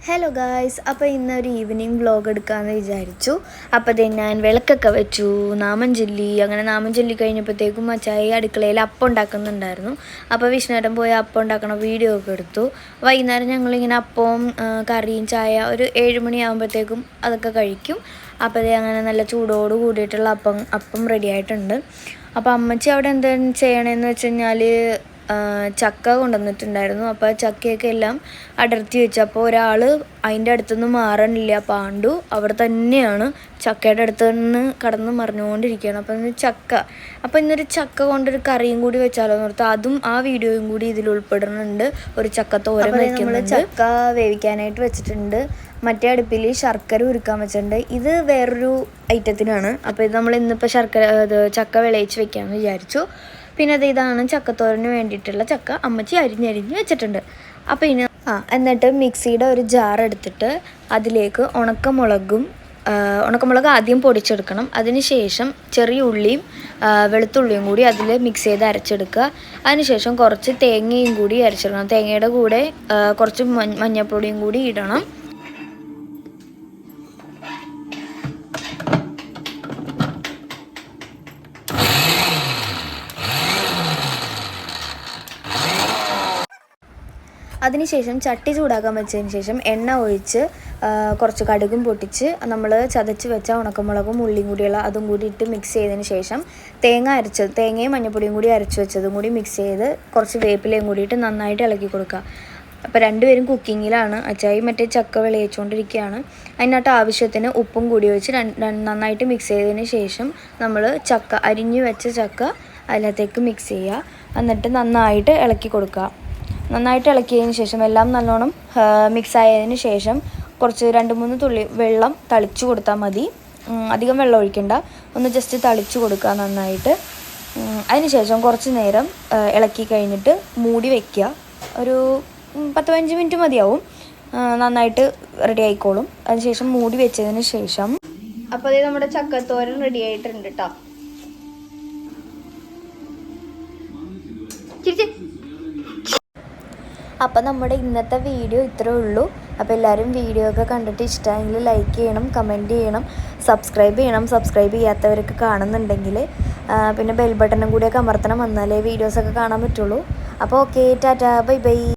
Hello guys, അപ്പോൾ ഇന്നൊരു evening vlog എടുക്കാമെന്ന് വിചാരിച്ചു. അപ്പോൾ ഞാൻ വിളക്കൊക്കെ വെച്ചു, നാമം ചൊല്ലി. അങ്ങനെ നാമം ചൊല്ലി കഴിഞ്ഞപ്പോഴത്തേക്കും അച്ചായി അടുക്കളയിൽ അപ്പം ഉണ്ടാക്കുന്നുണ്ടായിരുന്നു. അപ്പോൾ വിഷ്ണുവേട്ടൻ പോയി അപ്പം ഉണ്ടാക്കണ വീഡിയോ ഒക്കെ എടുത്തു. വൈകുന്നേരം ഞങ്ങളിങ്ങനെ അപ്പവും കറിയും ചായ ഒരു 7 മണിയാകുമ്പോഴത്തേക്കും അതൊക്കെ കഴിക്കും. അപ്പോൾ അങ്ങനെ നല്ല ചൂടോട് കൂടിയിട്ടുള്ള അപ്പം റെഡി ആയിട്ടുണ്ട്. അപ്പോൾ അമ്മച്ചി അവിടെ എന്താണ് ചെയ്യണമെന്ന് വെച്ച് കഴിഞ്ഞാൽ ചക്ക കൊണ്ടുവന്നിട്ടുണ്ടായിരുന്നു. അപ്പോൾ ചക്കയൊക്കെ എല്ലാം അടർത്തി വെച്ചു. അപ്പോൾ ഒരാൾ അതിൻ്റെ അടുത്തുനിന്ന് മാറണില്ല. പാണ്ടു അവിടെ തന്നെയാണ് ചക്കയുടെ അടുത്ത് നിന്ന് കടന്ന് മറിഞ്ഞുകൊണ്ടിരിക്കുകയാണ്. അപ്പോൾ ഇന്നൊരു ചക്ക കൊണ്ടൊരു കറിയും കൂടി വെച്ചാലോ എന്ന് ഓർത്ത് അതും ആ വീഡിയോയും കൂടി ഇതിൽ ഉൾപ്പെടുന്നുണ്ട്. ഒരു ചക്കത്തോരൻ വയ്ക്കുന്നുണ്ട്. ചക്ക വേവിക്കാനായിട്ട് വെച്ചിട്ടുണ്ട്. മറ്റേ അടുപ്പിൽ ശർക്കര ഉരുക്കാൻ വെച്ചിട്ടുണ്ട്. ഇത് വേറൊരു ഐറ്റത്തിനാണ്. അപ്പോൾ ഇത് നമ്മൾ ഇന്നിപ്പോൾ ചക്ക വിളയിച്ച് വെക്കാമെന്ന് വിചാരിച്ചു. പിന്നെ ഇതാണ് ചക്കത്തോരന് വേണ്ടിയിട്ടുള്ള ചക്ക അമ്മച്ചി അരിഞ്ഞരിഞ്ഞ് വെച്ചിട്ടുണ്ട്. അപ്പോൾ എന്നിട്ട് മിക്സിയുടെ ഒരു ജാർ എടുത്തിട്ട് അതിലേക്ക് ഉണക്കമുളക് ആദ്യം പൊടിച്ചെടുക്കണം. അതിനുശേഷം ചെറിയ ഉള്ളിയും വെളുത്തുള്ളിയും കൂടി അതിൽ മിക്സ് ചെയ്ത് അരച്ചെടുക്കുക. അതിനുശേഷം കുറച്ച് തേങ്ങയും കൂടി അരച്ചെടുക്കണം. തേങ്ങയുടെ കൂടെ കുറച്ച് മഞ്ഞൾപ്പൊടിയും കൂടി ഇടണം. അതിനുശേഷം ചട്ടി ചൂടാക്കാൻ വെച്ചതിന് ശേഷം എണ്ണ ഒഴിച്ച് കുറച്ച് കടുകും പൊട്ടിച്ച് നമ്മൾ ചതച്ച് വെച്ച ഉണക്കമുളകും ഉള്ളിയും കൂടിയുള്ള അതും കൂടി ഇട്ട് മിക്സ് ചെയ്തതിന് ശേഷം തേങ്ങയും മഞ്ഞൾപ്പൊടിയും കൂടി അരച്ച് വെച്ചതും കൂടി മിക്സ് ചെയ്ത് കുറച്ച് വേപ്പിലയും കൂടിയിട്ട് നന്നായിട്ട് ഇളക്കി കൊടുക്കുക. അപ്പോൾ രണ്ടുപേരും കുക്കിങ്ങിലാണ്. അച്ചായി മറ്റേ ചക്ക വിളയിച്ചുകൊണ്ടിരിക്കുകയാണ്. അതിനകത്ത് ആവശ്യത്തിന് ഉപ്പും കൂടി വെച്ച് നന്നായിട്ട് മിക്സ് ചെയ്തതിന് ശേഷം നമ്മൾ അരിഞ്ഞു വെച്ച ചക്ക അതിനകത്തേക്ക് മിക്സ് ചെയ്യുക. എന്നിട്ട് നന്നായിട്ട് ഇളക്കി കൊടുക്കുക. നന്നായിട്ട് ഇളക്കിയതിന് ശേഷം എല്ലാം നല്ലോണം മിക്സ് ആയതിന് ശേഷം കുറച്ച് 2-3 തുള്ളി വെള്ളം തളിച്ചു കൊടുത്താൽ മതി. അധികം വെള്ളം ഒഴിക്കണ്ട, ഒന്ന് ജസ്റ്റ് തളിച്ചു കൊടുക്കുക നന്നായിട്ട്. അതിന് ശേഷം കുറച്ച് നേരം ഇളക്കി കഴിഞ്ഞിട്ട് മൂടി വയ്ക്കുക. ഒരു 10-15 മിനിറ്റ് മതിയാവും. നന്നായിട്ട് റെഡി ആയിക്കോളും. അതിനുശേഷം മൂടി വെച്ചതിന് ശേഷം അപ്പോൾ അത് നമ്മുടെ ചക്കത്തോരൻ റെഡി ആയിട്ടുണ്ട് കേട്ടോ. അപ്പോൾ നമ്മുടെ ഇന്നത്തെ വീഡിയോ ഇത്രേ ഉള്ളൂ. അപ്പോൾ എല്ലാവരും വീഡിയോ ഒക്കെ കണ്ടിട്ട് ഇഷ്ടമായെങ്കിൽ ലൈക്ക് ചെയ്യണം, കമൻറ്റ് ചെയ്യണം, സബ്സ്ക്രൈബ് ചെയ്യണം. സബ്സ്ക്രൈബ് ചെയ്യാത്തവരൊക്കെ കാണുന്നുണ്ടെങ്കിൽ പിന്നെ ബെൽ ബട്ടണും കൂടിയൊക്കെ അമർത്തണം, എന്നാലേ വീഡിയോസൊക്കെ കാണാൻ പറ്റുള്ളൂ. അപ്പോൾ ഓക്കെ, ടാറ്റാ, ബൈ ബൈ.